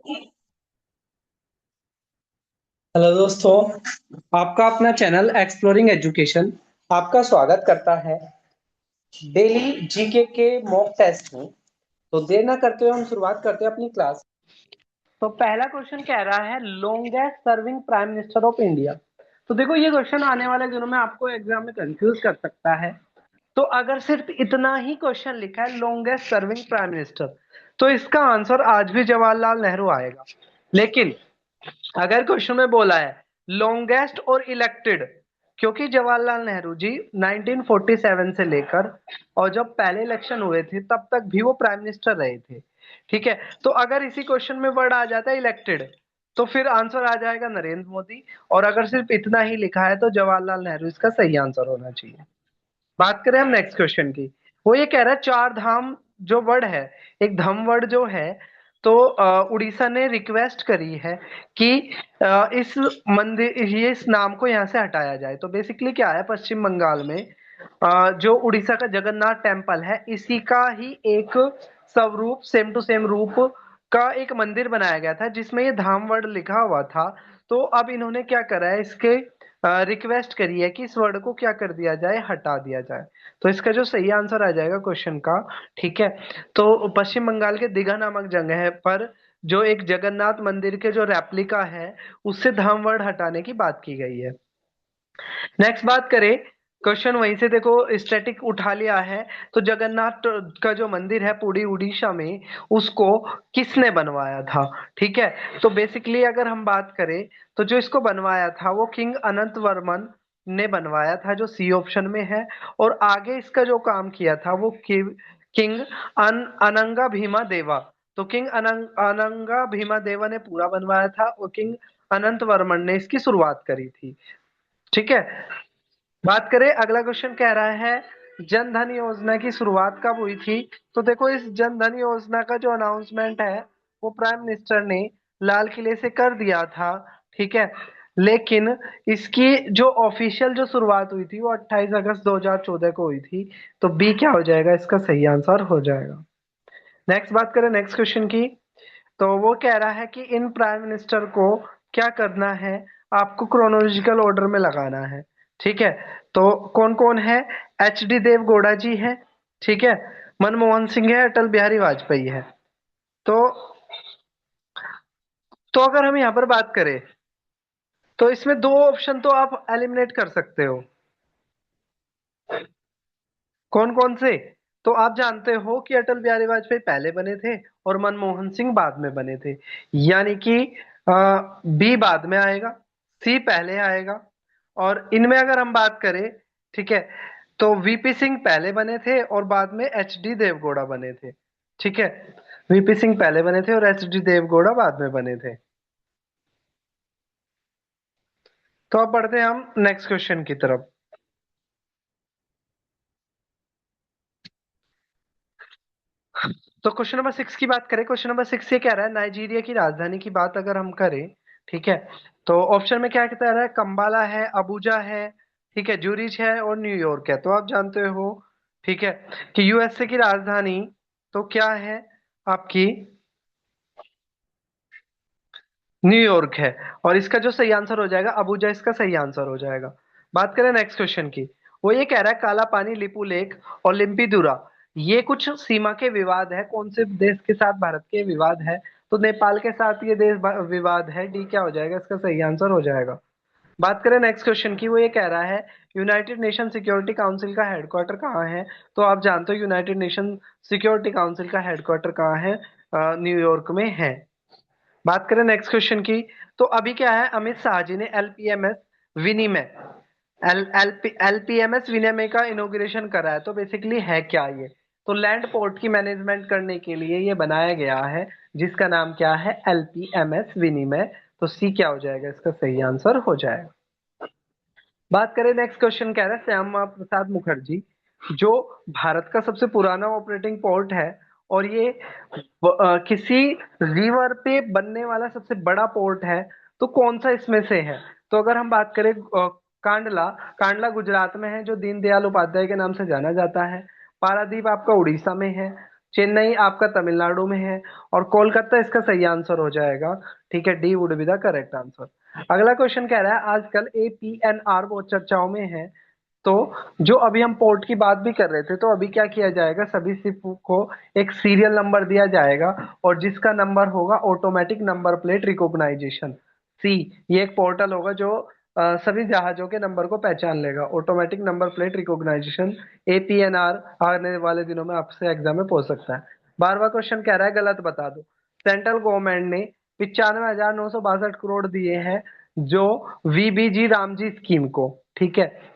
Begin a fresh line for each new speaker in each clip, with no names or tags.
Hello दोस्तों, आपका अपना चैनल एक्सप्लोरिंग एजुकेशन आपका स्वागत करता है। डेली जीके के मॉक टेस्ट में तो देर ना करते हुए हम शुरुआत करते हैं अपनी क्लास। तो पहला क्वेश्चन कह रहा है longest serving prime minister of India. तो देखो ये क्वेश्चन आने वाले दिनों में आपको एग्जाम में कंफ्यूज कर सकता है। तो अगर सिर्फ इतना ही क्वेश्चन लिखा है लॉन्गेस्ट सर्विंग प्राइम मिनिस्टर, तो इसका आंसर आज भी जवाहरलाल नेहरू आएगा। लेकिन अगर क्वेश्चन में बोला है लॉन्गेस्ट और इलेक्टेड, क्योंकि जवाहरलाल नेहरू जी 1947 से लेकर और जब पहले इलेक्शन हुए थे तब तक भी वो प्राइम मिनिस्टर रहे थे। ठीक है, तो अगर इसी क्वेश्चन में वर्ड आ जाता है इलेक्टेड, तो फिर आंसर आ जाएगा नरेंद्र मोदी। और अगर सिर्फ इतना ही लिखा है तो जवाहरलाल नेहरू इसका सही आंसर होना चाहिए। बात करें हम नेक्स्ट क्वेश्चन की। वो ये कह रहा है चार धाम जो वर्ड है, एक धम वर्ड जो है, तो उड़ीसा ने रिक्वेस्ट करी है कि इस मंदिर ये इस नाम को यहाँ से हटाया जाए। तो बेसिकली क्या है, पश्चिम बंगाल में जो उड़ीसा का जगन्नाथ टेम्पल है इसी का ही एक स्वरूप सेम टू सेम रूप का एक मंदिर बनाया गया था जिसमें ये धाम वर्ड लिखा हुआ था। तो अब इन्होंने क्या करा है, इसके रिक्वेस्ट करी है कि इस वर्ड को क्या कर दिया जाए, हटा दिया जाए। तो इसका जो सही आंसर आ जाएगा क्वेश्चन का, ठीक है, तो पश्चिम बंगाल के दीघा नामक जगह पर जो एक जगन्नाथ मंदिर के जो रेप्लिका है उससे धाम वर्ड हटाने की बात की गई है। नेक्स्ट बात करें, क्वेश्चन वहीं से देखो स्टैटिक उठा लिया है। तो जगन्नाथ का जो मंदिर है पूरी उड़ीसा में, उसको किसने बनवाया था? ठीक है, तो बेसिकली अगर हम बात करें तो जो इसको बनवाया था वो किंग अनंत वर्मन ने बनवाया था, जो सी ऑप्शन में है। और आगे इसका जो काम किया था वो किंग अनंगा भीमा देवा। तो किंग अनंगा भीमा देवा ने पूरा बनवाया था और किंग अनंत वर्मन ने इसकी शुरुआत करी थी। ठीक है, बात करें अगला क्वेश्चन कह रहा है जन धन योजना की शुरुआत कब हुई थी? तो देखो इस जन धन योजना का जो अनाउंसमेंट है वो प्राइम मिनिस्टर ने लाल किले से कर दिया था। ठीक है, लेकिन इसकी जो ऑफिशियल जो शुरुआत हुई थी वो 28 अगस्त 2014 को हुई थी। तो बी क्या हो जाएगा, इसका सही आंसर हो जाएगा। नेक्स्ट बात करें नेक्स्ट क्वेश्चन की। तो वो कह रहा है कि इन प्राइम मिनिस्टर को क्या करना है, आपको क्रोनोलॉजिकल ऑर्डर में लगाना है। ठीक है, तो कौन कौन है? एच डी देव गौड़ा जी है, ठीक है, मनमोहन सिंह है, अटल बिहारी वाजपेयी है। तो अगर हम यहाँ पर बात करें तो इसमें दो ऑप्शन तो आप एलिमिनेट कर सकते हो। कौन कौन से? तो आप जानते हो कि अटल बिहारी वाजपेयी पहले बने थे और मनमोहन सिंह बाद में बने थे। यानी कि बी बाद में आएगा, सी पहले आएगा। और इनमें अगर हम बात करें, ठीक है, तो वीपी सिंह पहले बने थे और बाद में एच डी देवगौड़ा बने थे। ठीक है, वीपी सिंह पहले बने थे और एच डी देवगौड़ा बाद में बने थे। तो अब बढ़ते हैं हम नेक्स्ट क्वेश्चन की तरफ। तो क्वेश्चन नंबर 6 की बात करें, क्वेश्चन नंबर 6 ये कह रहा है नाइजीरिया की राजधानी की बात अगर हम करें, ठीक है, तो ऑप्शन में क्या कहता है, कंबाला है, अबुजा है, ठीक है, ज्यूरिच है और न्यूयॉर्क है। तो आप जानते हो, ठीक है, कि यूएसए की राजधानी तो क्या है आपकी, न्यूयॉर्क है। और इसका जो सही आंसर हो जाएगा अबुजा, इसका सही आंसर हो जाएगा। बात करें नेक्स्ट क्वेश्चन की। वो ये कह रहा है काला पानी, लिपू लेक और लिम्पीदुरा ये कुछ सीमा के विवाद है, कौन से देश के साथ भारत के विवाद है? तो नेपाल के साथ ये देश विवाद है। डी क्या हो जाएगा, इसका सही आंसर हो जाएगा। बात करें नेक्स्ट क्वेश्चन की। वो ये कह रहा है यूनाइटेड नेशन सिक्योरिटी काउंसिल का हेडक्वार्टर कहाँ है? तो आप जानते हो यूनाइटेड नेशन सिक्योरिटी काउंसिल का हेडक्वार्टर कहाँ है, न्यूयॉर्क में है। बात करें नेक्स्ट क्वेश्चन की। तो अभी क्या है, अमित शाह जी ने एलपीएमएस विनिमय एलपीएमएस विनिमय का इनॉग्रेशन करा है। तो बेसिकली है क्या ये? तो लैंड पोर्ट की मैनेजमेंट करने के लिए ये बनाया गया है, जिसका नाम क्या है, एलपीएमएस विनिमय। तो सी क्या हो जाएगा, इसका सही आंसर हो जाएगा। बात करें नेक्स्ट क्वेश्चन कह रहा है श्यामा प्रसाद मुखर्जी जो भारत का सबसे पुराना ऑपरेटिंग पोर्ट है और ये किसी रिवर पे बनने वाला सबसे बड़ा पोर्ट है, तो कौन सा इसमें से है? तो अगर हम बात करें कांडला, कांडला गुजरात में है जो दीनदयाल उपाध्याय के नाम से जाना जाता है। पारादीप आपका उड़ीसा में है। चेन्नई आपका तमिलनाडु में है, और कोलकाता इसका सही आंसर हो जाएगा। ठीक है, D would be the correct answer. अगला क्वेश्चन कह रहा है आजकल APNR बहुत चर्चाओं में है। तो जो अभी हम पोर्ट की बात भी कर रहे थे, तो अभी क्या किया जाएगा, सभी शिप को एक सीरियल नंबर दिया जाएगा, और जिसका नंबर होगा ऑटोमेटिक नंबर प्लेट रिकॉग्नाइजेशन, सी, ये एक पोर्टल होगा जो सभी जहाजों के नंबर को पहचान लेगा, automatic number plate recognition, APNR। आने वाले दिनों में आपसे एग्जाम में पूछ सकता है। 12वां क्वेश्चन कह रहा है गलत बता दो। सेंट्रल गवर्नमेंट ने 95,962 करोड़ दिए हैं जो VBG रामजी स्कीम को। ठीक है,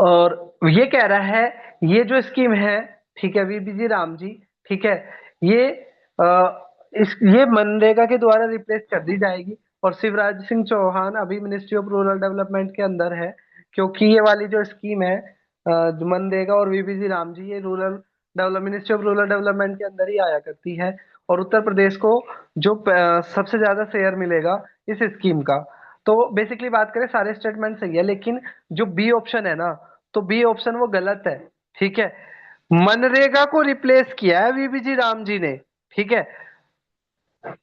और ये कह रहा है ये जो स्कीम है, ठीक है, VBG राम जी, ठीक है, ये ये मनरेगा के द्वारा रिप्लेस कर दी जाएगी, और शिवराज सिंह चौहान अभी मिनिस्ट्री ऑफ रूरल डेवलपमेंट के अंदर है, क्योंकि ये वाली जो स्कीम है मनरेगा और VBG राम जी, ये rural develop ministry of rural development के अंदर ही आया करती है, और उत्तर प्रदेश को जो सबसे ज्यादा शेयर मिलेगा इस स्कीम का। तो बेसिकली बात करें सारे स्टेटमेंट सही है, लेकिन जो बी ऑप्शन है ना, तो बी ऑप्शन वो गलत है। ठीक है, मनरेगा को रिप्लेस किया है VBG राम जी ने। ठीक है,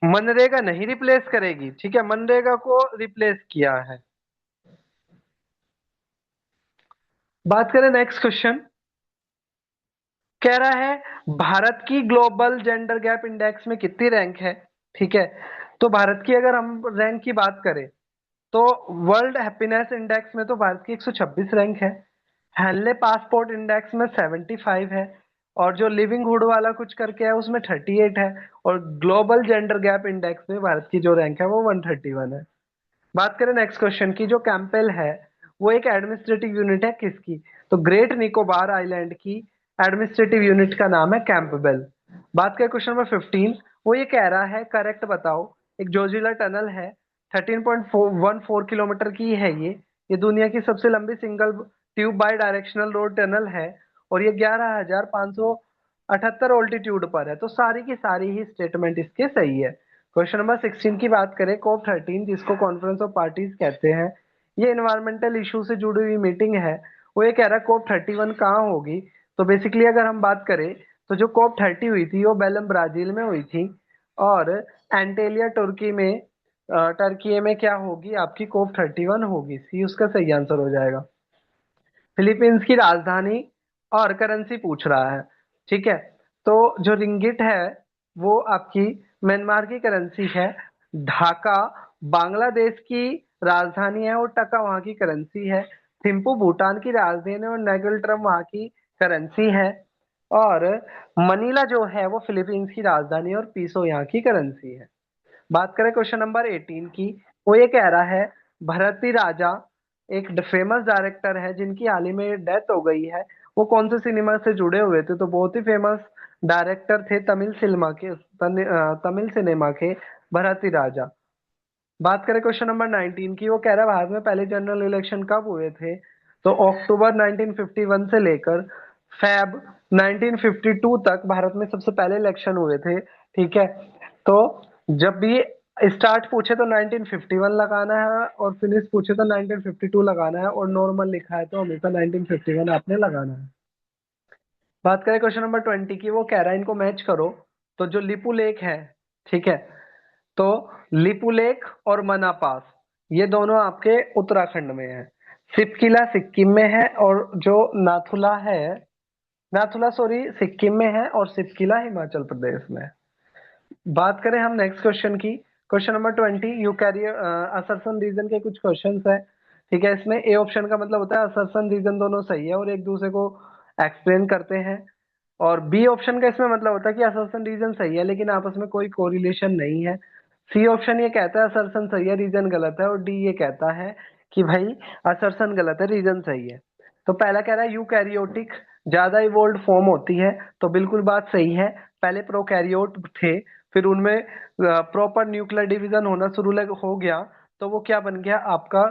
मनरेगा नहीं रिप्लेस करेगी, ठीक है, मनरेगा को रिप्लेस किया है। बात करें नेक्स्ट क्वेश्चन, कह रहा है भारत की ग्लोबल जेंडर गैप इंडेक्स में कितनी रैंक है। ठीक है, तो भारत की अगर हम रैंक की बात करें, तो वर्ल्ड हैप्पीनेस इंडेक्स में तो भारत की 126 रैंक है, हेनले पासपोर्ट इंडेक्स में 75 है, और जो लिविंगहुड वाला कुछ करके है उसमें 38 है, और ग्लोबल जेंडर गैप इंडेक्स में भारत की जो रैंक है वो 131 है। बात करें नेक्स्ट क्वेश्चन की, जो कैंपेल है वो एक एडमिनिस्ट्रेटिव यूनिट है किसकी, तो ग्रेट निकोबार आइलैंड की एडमिनिस्ट्रेटिव यूनिट का नाम है कैंपबेल। बात करें क्वेश्चन नंबर 15, वो ये कह रहा है करेक्ट बताओ, एक जोजिला टनल है 13.14 किलोमीटर की है ये दुनिया की सबसे लंबी single tube by directional road tunnel है, और ये 11,578 ऑल्टीट्यूड पर है। तो सारी की सारी ही स्टेटमेंट इसके सही है। क्वेश्चन नंबर 16 की बात करें, COP13 जिसको कॉन्फ्रेंस ऑफ पार्टीज कहते हैं, ये इन्वायरमेंटल इशू से जुड़ी हुई मीटिंग है। वो ये कह रहा है COP31 कहाँ होगी। तो बेसिकली अगर हम बात करें, तो जो COP30 हुई थी वो बेलम ब्राजील में हुई थी, और एंटेलिया तुर्की में टर्की में क्या होगी, आपकी COP31 होगी, सी उसका सही आंसर हो जाएगा। फिलीपींस की राजधानी और करेंसी पूछ रहा है। ठीक है, तो जो रिंगिट है वो आपकी म्यांमार की करेंसी है, ढाका बांग्लादेश की राजधानी है और टका वहां की करेंसी है, थिम्पू भूटान की राजधानी है और नेगल्ट्रम वहां की करेंसी है, और मनीला जो है वो फिलीपींस की राजधानी है और पीसो यहाँ की करेंसी है। बात करें क्वेश्चन नंबर 18 की, वो ये कह रहा है भरती राजा एक फेमस डायरेक्टर है जिनकी हाल ही में डेथ हो गई है, वो कौन से सिनेमा से जुड़े हुए थे, तो बहुत ही फेमस डायरेक्टर थे तमिल सिनेमा के भरती राजा। बात करें क्वेश्चन नंबर 19 की, वो कह रहा है भारत में पहले जनरल इलेक्शन कब हुए थे, तो अक्टूबर 1951 से लेकर फैब 1952 तक भारत में सबसे पहले इलेक्शन हुए थे। ठीक है, तो जब भी स्टार्ट पूछे तो 1951 लगाना है, और फिनिश पूछे तो 1952 लगाना है, और नॉर्मल लिखा है तो हमेशा 1951 आपने लगाना है। बात करें क्वेश्चन नंबर 20 की, वो कह रहा है इनको मैच करो, तो जो लिपू लेक है, ठीक है, तो लिपू लेक और मना पास ये दोनों आपके उत्तराखंड में है, सिपकिला सिक्किम में है, और जो नाथुला है, नाथुला सॉरी सिक्किम में है, और सिपकिला हिमाचल प्रदेश में है। बात करें हम नेक्स्ट क्वेश्चन की, question number 20, eukaryote assertion reason के कुछ क्वेश्चंस है। ठीक है, इसमें ए ऑप्शन का मतलब होता है असर्शन रीजन दोनों सही है और एक दूसरे को एक्सप्लेन करते हैं, और बी ऑप्शन का इसमें मतलब होता है कि असर्शन रीजन सही है लेकिन आपस में कोई कोरिलेशन नहीं है। सी ऑप्शन ये कहता है असर्शन सही है रीजन गलत है, और डी ये कहता है कि भाई असर्शन गलत है रीजन सही है। तो पहला कह रहा है यूकैरियोटिक ज्यादा इवोल्व फॉर्म होती है, तो बिल्कुल बात सही है, पहले प्रोकैरियोट थे, फिर उनमें प्रॉपर न्यूक्लियर डिवीजन होना शुरू हो गया, तो वो क्या बन गया आपका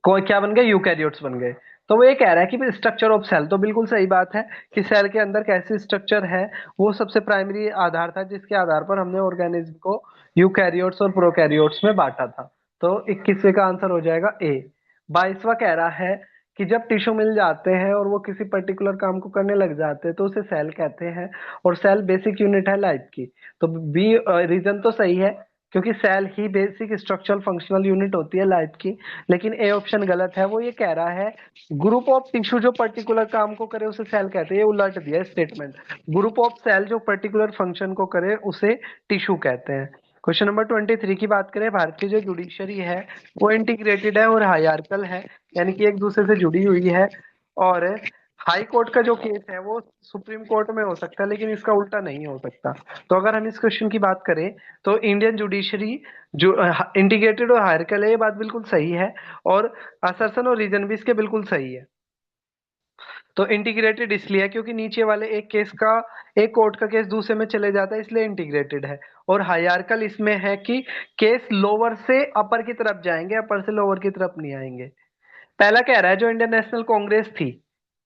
कोई क्या बन गए, यूकैरियोट्स बन गए। तो वो ये कह रहा है कि स्ट्रक्चर ऑफ सेल, तो बिल्कुल सही बात है कि सेल के अंदर कैसी स्ट्रक्चर है वो सबसे प्राइमरी आधार था जिसके आधार पर हमने ऑर्गेनिज्म को यूकैरियोट्स और प्रोकैरियोट्स में बांटा था। तो 21वें का आंसर हो जाएगा ए। 22वां कह रहा है कि जब टिश्यू मिल जाते हैं और वो किसी पर्टिकुलर काम को करने लग जाते हैं तो उसे सेल कहते हैं, और सेल बेसिक यूनिट है लाइफ की। तो बी रीजन तो सही है, क्योंकि सेल ही बेसिक स्ट्रक्चरल फंक्शनल यूनिट होती है लाइफ की। लेकिन ए ऑप्शन गलत है, वो ये कह रहा है ग्रुप ऑफ टिश्यू जो पर्टिकुलर काम को करे उसे सेल कहते हैं। ये उलट दिया स्टेटमेंट, ग्रुप ऑफ सेल जो पर्टिकुलर फंक्शन को करे उसे टिश्यू कहते हैं। क्वेश्चन नंबर 23 की बात करें, भारत की जो जुडिशरी है वो इंटीग्रेटेड है और हायरार्कल है, यानी कि एक दूसरे से जुड़ी हुई है। और हाई कोर्ट का जो केस है वो सुप्रीम कोर्ट में हो सकता है, लेकिन इसका उल्टा नहीं हो सकता। तो अगर हम इस क्वेश्चन की बात करें तो इंडियन जुडिशरी जो इंटीग्रेटेड और हायरार्कल है, ये बात बिल्कुल सही है। और असर्शन और रीजन भी इसके बिल्कुल सही है। तो इंटीग्रेटेड इसलिए है क्योंकि नीचे वाले एक केस का, एक कोर्ट का केस दूसरे में चले जाता है, इसलिए इंटीग्रेटेड है। और हायरार्कल इसमें है कि केस लोअर से अपर की तरफ जाएंगे, अपर से लोअर की तरफ नहीं आएंगे। पहला कह रहा है जो इंडियन नेशनल कांग्रेस थी,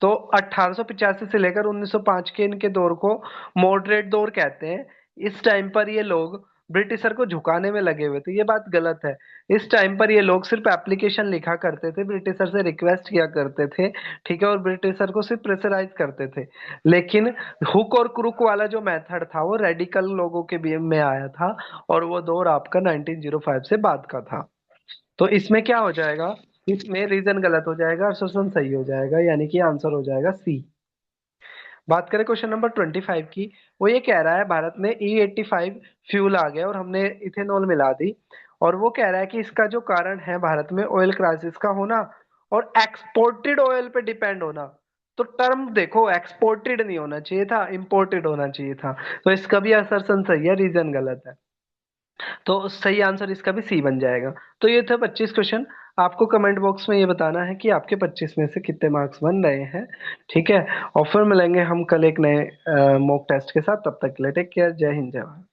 तो 1885 से लेकर 1905 के इनके दौर को मॉडरेट दौर कहते हैं। इस टाइम पर ये लोग ब्रिटिशर को झुकाने में लगे हुए थे, ये बात गलत है। इस टाइम पर ये लोग सिर्फ एप्लीकेशन लिखा करते थे, ब्रिटिशर से रिक्वेस्ट किया करते थे, ठीक है, और ब्रिटिशर को सिर्फ प्रेशराइज करते थे। लेकिन हुक और क्रुक वाला जो मेथड था वो रेडिकल लोगों के भी में आया था, और वो दौर आपका 1905 से बाद का था। तो इसमें क्या हो जाएगा, इसमें रीजन गलत हो जाएगा और सॉल्यूशन सही हो जाएगा, यानी कि आंसर हो जाएगा सी। बात करें क्वेश्चन नंबर 25 की, वो ये कह रहा है भारत में E85 फ्यूल आ गया और हमने इथेनॉल मिला दी। और वो कह रहा है कि इसका जो कारण है भारत में ऑयल क्राइसिस का होना और एक्सपोर्टेड ऑयल पे डिपेंड होना। तो टर्म देखो, एक्सपोर्टेड नहीं होना चाहिए था, इंपोर्टेड होना चाहिए था। तो इसका भी असर्शन सही है, रीजन गलत है। तो सही आंसर इसका भी सी बन जाएगा। तो ये थे 25 क्वेश्चन। आपको कमेंट बॉक्स में ये बताना है कि आपके 25 में से कितने मार्क्स बन रहे हैं, ठीक है। और फिर मिलेंगे हम कल एक नए मॉक टेस्ट के साथ। तब तक के लिए टेक केयर, जय हिंद जय भारत।